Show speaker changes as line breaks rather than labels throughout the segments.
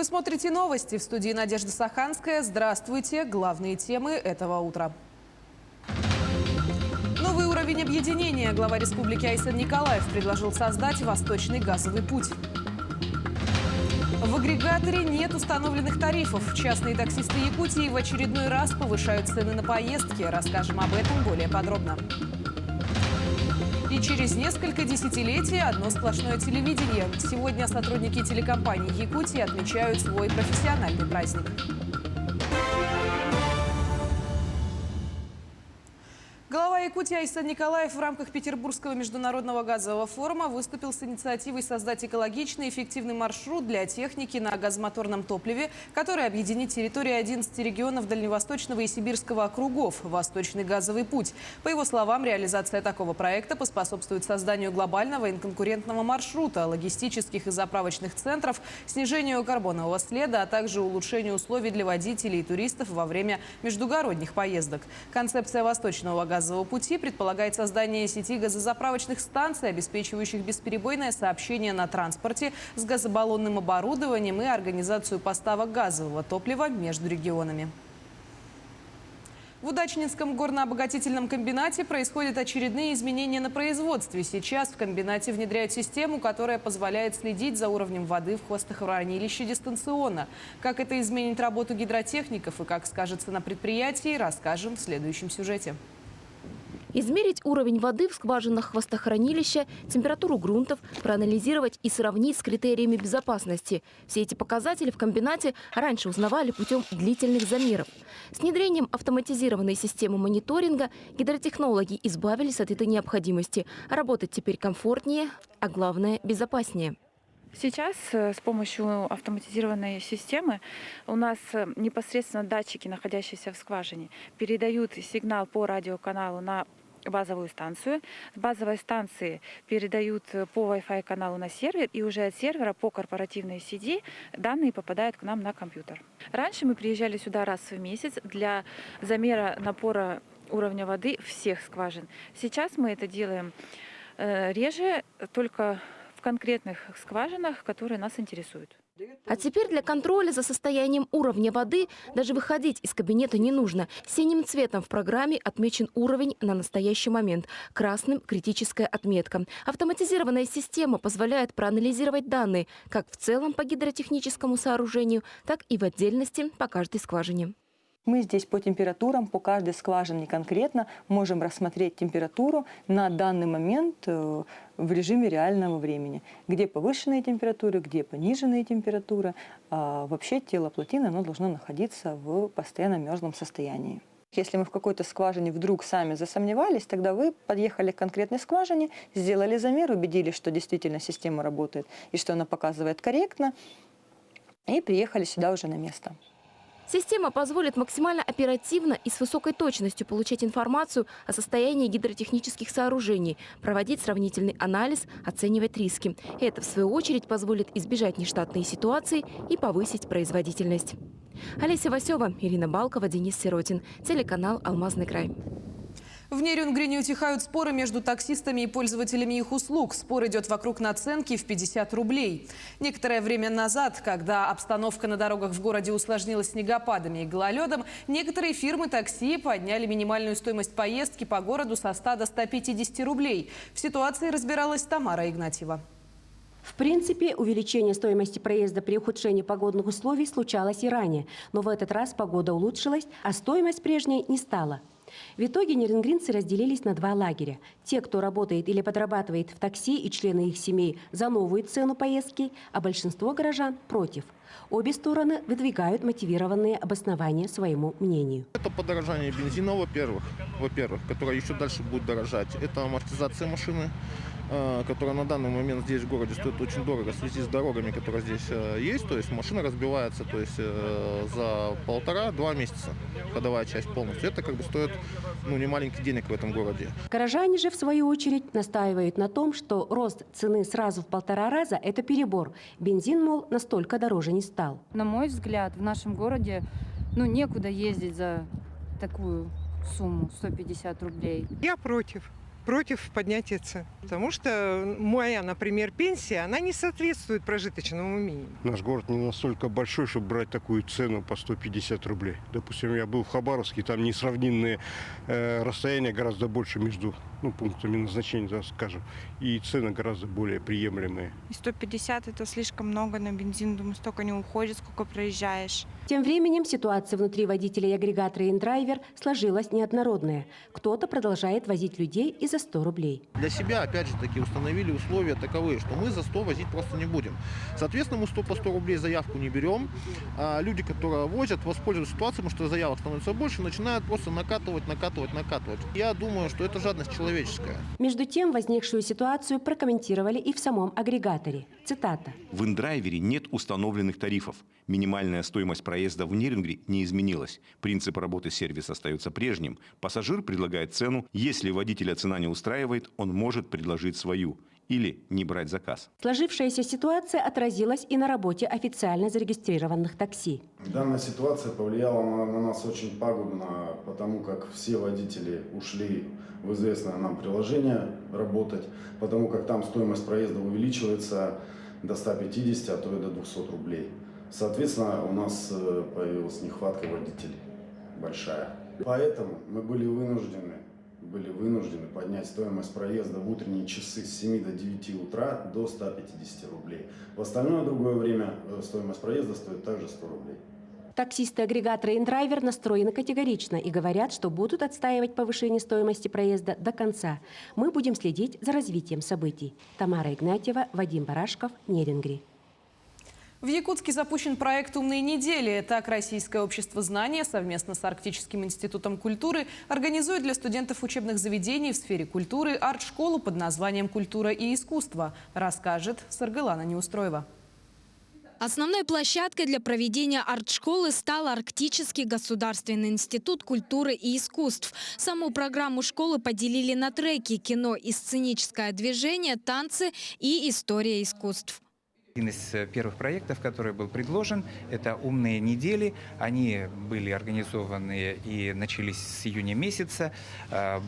Вы смотрите новости. В студии Надежда Саханская. Здравствуйте. Главные темы этого утра. Новый уровень объединения. Глава республики Айсен Николаев предложил создать Восточный газовый путь. В агрегаторе нет установленных тарифов. Частные таксисты Якутии в очередной раз повышают цены на поездки. Расскажем об этом более подробно. И через несколько десятилетий одно сплошное телевидение. Сегодня сотрудники телекомпании Якутии отмечают свой профессиональный праздник. Глава Якутии Айсен Николаев в рамках Петербургского международного газового форума выступил с инициативой создать экологичный и эффективный маршрут для техники на газомоторном топливе, который объединит территории 11 регионов Дальневосточного и Сибирского округов – Восточный газовый путь. По его словам, реализация такого проекта поспособствует созданию глобального и конкурентного маршрута, логистических и заправочных центров, снижению карбонового следа, а также улучшению условий для водителей и туристов во время междугородних поездок. Концепция Восточного газового пути предполагает создание сети газозаправочных станций, обеспечивающих бесперебойное сообщение на транспорте с газобаллонным оборудованием и организацию поставок газового топлива между регионами. В Удачнинском горно-обогатительном комбинате происходят очередные изменения на производстве. Сейчас в комбинате внедряют систему, которая позволяет следить за уровнем воды в хвостохранилище дистанционно. Как это изменит работу гидротехников и как скажется на предприятии, расскажем в следующем сюжете.
Измерить уровень воды в скважинах хвостохранилища, температуру грунтов, проанализировать и сравнить с критериями безопасности. Все эти показатели в комбинате раньше узнавали путем длительных замеров. С внедрением автоматизированной системы мониторинга гидротехнологи избавились от этой необходимости. Работать теперь комфортнее, а главное – безопаснее.
Сейчас с помощью автоматизированной системы у нас непосредственно датчики, находящиеся в скважине, передают сигнал по радиоканалу на базовую станцию. С базовой станции передают по Wi-Fi каналу на сервер, и уже от сервера по корпоративной сети данные попадают к нам на компьютер. Раньше мы приезжали сюда раз в месяц для замера напора уровня воды всех скважин. Сейчас мы это делаем реже, только в конкретных скважинах, которые нас интересуют.
А теперь для контроля за состоянием уровня воды даже выходить из кабинета не нужно. Синим цветом в программе отмечен уровень на настоящий момент. Красным – критическая отметка. Автоматизированная система позволяет проанализировать данные как в целом по гидротехническому сооружению, так и в отдельности по каждой скважине.
Мы здесь по температурам, по каждой скважине конкретно можем рассмотреть температуру на данный момент в режиме реального времени. Где повышенные температуры, где пониженные температуры. Вообще тело плотины оно должно находиться в постоянно мерзлом состоянии. Если мы в какой-то скважине вдруг сами засомневались, тогда вы подъехали к конкретной скважине, сделали замер, убедились, что действительно система работает и что она показывает корректно, и приехали сюда уже на место.
Система позволит максимально оперативно и с высокой точностью получать информацию о состоянии гидротехнических сооружений, проводить сравнительный анализ, оценивать риски. Это, в свою очередь, позволит избежать нештатные ситуации и повысить производительность. Олеся Васева, Ирина Балкова, Денис Сиротин. Телеканал «Алмазный край».
В Нерюнгри не утихают споры между таксистами и пользователями их услуг. Спор идет вокруг наценки в 50 рублей. Некоторое время назад, когда обстановка на дорогах в городе усложнилась снегопадами и гололедом, некоторые фирмы такси подняли минимальную стоимость поездки по городу со 100 до 150 рублей. В ситуации разбиралась Тамара Игнатьева.
В принципе, увеличение стоимости проезда при ухудшении погодных условий случалось и ранее. Но в этот раз погода улучшилась, а стоимость прежней не стала. В итоге нерюнгринцы разделились на два лагеря. Те, кто работает или подрабатывает в такси и члены их семей за новую цену поездки, а большинство горожан против. Обе стороны выдвигают мотивированные обоснования своему мнению.
Это подорожание бензина, во-первых, которое еще дальше будет дорожать. Это амортизация машины, которая на данный момент здесь в городе стоит очень дорого в связи с дорогами, которые здесь есть. То есть машина разбивается за 1,5-2 месяца, ходовая часть полностью. Это стоит немаленьких денег в этом городе.
Горожане же, в свою очередь, настаивают на том, что рост цены сразу в 1,5 раза – это перебор. Бензин, мол, настолько дороже не стал.
На мой взгляд, в нашем городе некуда ездить за такую сумму – 150 рублей.
Я против. против поднятия цен. Потому что моя, например, пенсия, она не соответствует прожиточному минимуму.
Наш город не настолько большой, чтобы брать такую цену по 150 рублей. Допустим, я был в Хабаровске, там несравненные расстояния гораздо больше между пунктами назначения, так скажем, и цены гораздо более приемлемые.
150 это слишком много на бензин, думаю, столько не уходит, сколько проезжаешь.
Тем временем ситуация внутри водителей агрегатора и индрайвер сложилась неоднородная. Кто-то продолжает возить людей и за 100 рублей.
Для себя, опять же таки, установили условия таковые, что мы за 100 возить просто не будем. Соответственно, мы по 100 рублей заявку не берем. А люди, которые возят, воспользуются ситуацией, потому что заявок становится больше, начинают просто накатывать. Я думаю, что это жадность человеческая.
Между тем, возникшую ситуацию прокомментировали и в самом агрегаторе. Цитата.
В индрайвере нет установленных тарифов. Минимальная стоимость проезда в Нерюнгри не изменилась. Принцип работы сервиса остается прежним. Пассажир предлагает цену. Если водителя цена не устраивает, он может предложить свою или не брать заказ.
Сложившаяся ситуация отразилась и на работе официально зарегистрированных такси.
Данная ситуация повлияла на нас очень пагубно, потому как все водители ушли в известное нам приложение работать, потому как там стоимость проезда увеличивается до 150, а то и до 200 рублей. Соответственно, у нас появилась нехватка водителей большая. Поэтому мы были вынуждены поднять стоимость проезда в утренние часы с 7 до 9 утра до 150 рублей. В остальное другое время стоимость проезда стоит также 100 рублей.
Таксисты агрегатора индрайвер настроены категорично и говорят, что будут отстаивать повышение стоимости проезда до конца. Мы будем следить за развитием событий. Тамара Игнатьева, Вадим Барашков, Нерюнгри.
В Якутске запущен проект «Умные недели». Так, Российское общество знания совместно с Арктическим институтом культуры организует для студентов учебных заведений в сфере культуры арт-школу под названием «Культура и искусство», расскажет Саргылана Неустроева.
Основной площадкой для проведения арт-школы стал Арктический государственный институт культуры и искусств. Саму программу школы поделили на треки: кино и сценическое движение, танцы и история искусств.
Один из первых проектов, который был предложен, это «Умные недели». Они были организованы и начались с июня месяца.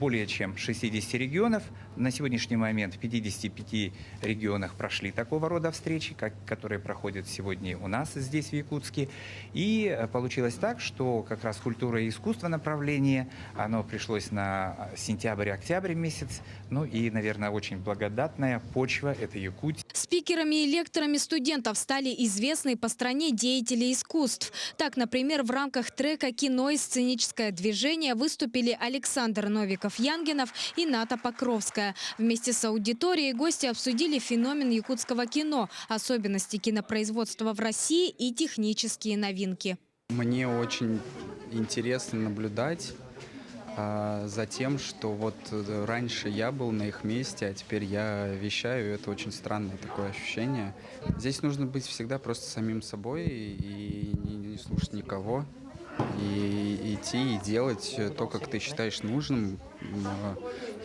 Более чем 60 регионов. На сегодняшний момент в 55 регионах прошли такого рода встречи, которые проходят сегодня у нас здесь, в Якутске. И получилось так, что как раз культура и искусство направление, оно пришлось на сентябрь-октябрь месяц. Ну и, наверное, очень благодатная почва – это Якутия.
Спикерами и лекторами студентов стали известные по стране деятели искусств. Так, например, в рамках трека «Кино и сценическое движение» выступили Александр Новиков-Янгинов и Ната Покровская. Вместе с аудиторией гости обсудили феномен якутского кино, особенности кинопроизводства в России и технические новинки.
Мне очень интересно наблюдать за тем, что вот раньше я был на их месте, а теперь я вещаю. Это очень странное такое ощущение. Здесь нужно быть всегда просто самим собой и не слушать никого. И идти и делать то, как ты считаешь нужным,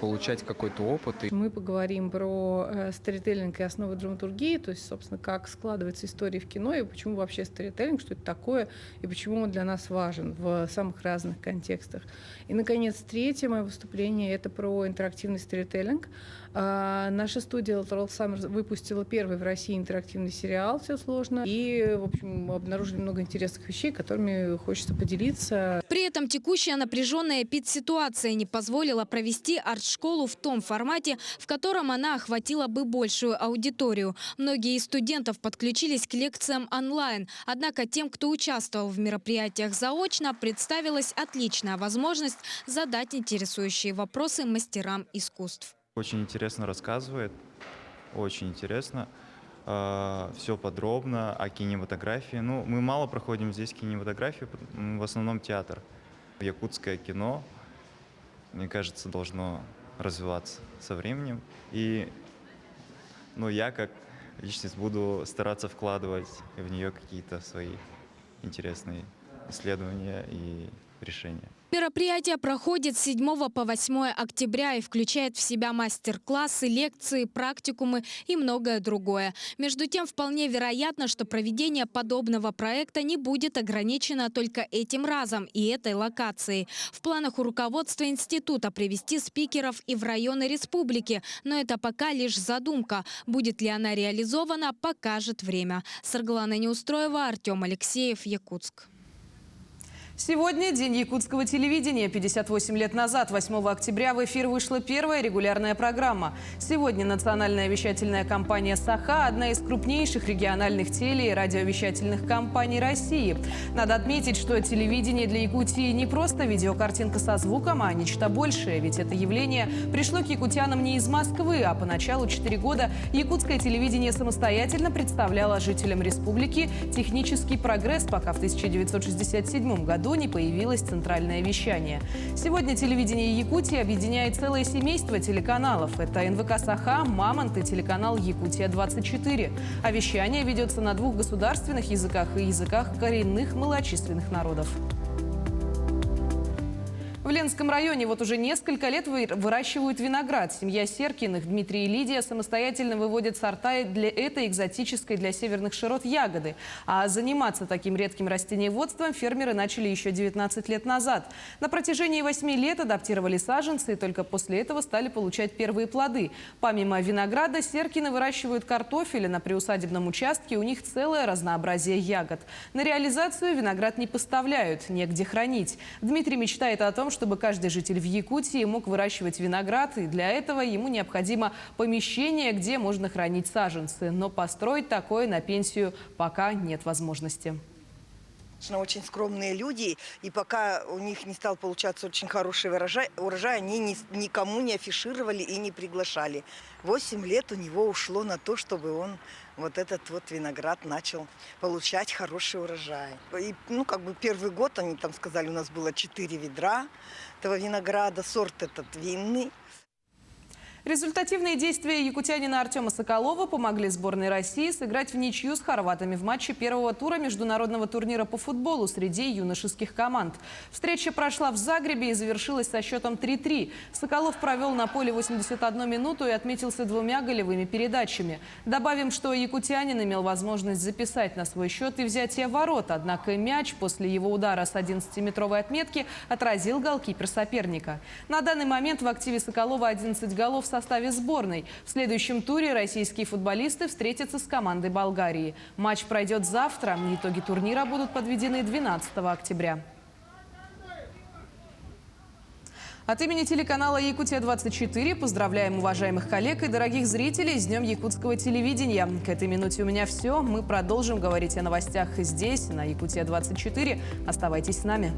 получать какой-то опыт.
Мы поговорим про сторителлинг и основы драматургии, то есть, собственно, как складывается история в кино и почему вообще сторителлинг, что это такое и почему он для нас важен в самых разных контекстах. И, наконец, третье мое выступление – это про интерактивный сторителлинг. Наша студия Lateral Summer выпустила первый в России интерактивный сериал «Все сложно». И, в общем, обнаружили много интересных вещей, которыми хочется поделиться.
При этом текущая напряженная эпидситуация не позволила провести арт-школу в том формате, в котором она охватила бы большую аудиторию. Многие из студентов подключились к лекциям онлайн. Однако тем, кто участвовал в мероприятиях заочно, представилась отличная возможность задать интересующие вопросы мастерам искусств.
Очень интересно рассказывает, очень интересно. Все подробно о кинематографии. Ну, мы мало проходим здесь кинематографию, в основном театр. Якутское кино, мне кажется, должно развиваться со временем. И я как личность буду стараться вкладывать в нее какие-то свои интересные исследования и решения.
Мероприятие проходит с 7 по 8 октября и включает в себя мастер-классы, лекции, практикумы и многое другое. Между тем, вполне вероятно, что проведение подобного проекта не будет ограничено только этим разом и этой локацией. В планах у руководства института привести спикеров и в районы республики, но это пока лишь задумка. Будет ли она реализована, покажет время. Сарглана Неустроева, Артем Алексеев, Якутск.
Сегодня день якутского телевидения. 58 лет назад, 8 октября, в эфир вышла первая регулярная программа. Сегодня национальная вещательная компания «Саха» – одна из крупнейших региональных теле- и радиовещательных компаний России. Надо отметить, что телевидение для Якутии не просто видеокартинка со звуком, а нечто большее. Ведь это явление пришло к якутянам не из Москвы, а поначалу 4 года якутское телевидение самостоятельно представляло жителям республики технический прогресс, пока в 1967 году не появилось центральное вещание. Сегодня телевидение Якутии объединяет целое семейство телеканалов. Это НВК «Саха», «Мамонт» и телеканал «Якутия-24». А вещание ведется на 2 государственных языках и языках коренных малочисленных народов. В Ленском районе вот уже несколько лет выращивают виноград. Семья Серкиных, Дмитрий и Лидия, самостоятельно выводят сорта для этой экзотической для северных широт ягоды. А заниматься таким редким растениеводством фермеры начали еще 19 лет назад. На протяжении 8 лет адаптировали саженцы и только после этого стали получать первые плоды. Помимо винограда, Серкины выращивают картофель, и на приусадебном участке у них целое разнообразие ягод. На реализацию виноград не поставляют, негде хранить. Дмитрий мечтает о том, чтобы каждый житель в Якутии мог выращивать виноград, и для этого ему необходимо помещение, где можно хранить саженцы. Но построить такое на пенсию пока нет возможности.
Очень скромные люди, и пока у них не стал получаться очень хороший урожай, они никому не афишировали и не приглашали. 8 лет у него ушло на то, чтобы он вот этот вот виноград начал получать хороший урожай. И, первый год, они там сказали, у нас было 4 ведра этого винограда, сорт этот винный.
Результативные действия якутянина Артема Соколова помогли сборной России сыграть в ничью с хорватами в матче первого тура международного турнира по футболу среди юношеских команд. Встреча прошла в Загребе и завершилась со счетом 3-3. Соколов провел на поле 81 минуту и отметился 2 голевыми передачами. Добавим, что якутянин имел возможность записать на свой счет и взятие ворот. Однако мяч после его удара с 11-метровой отметки отразил голкипер соперника. На данный момент в активе Соколова 11 голов в составе сборной. В следующем туре российские футболисты встретятся с командой Болгарии. Матч пройдет завтра. Итоги турнира будут подведены 12 октября. От имени телеканала «Якутия-24» поздравляем уважаемых коллег и дорогих зрителей с Днем якутского телевидения. К этой минуте у меня все. Мы продолжим говорить о новостях здесь, на «Якутия-24». Оставайтесь с нами.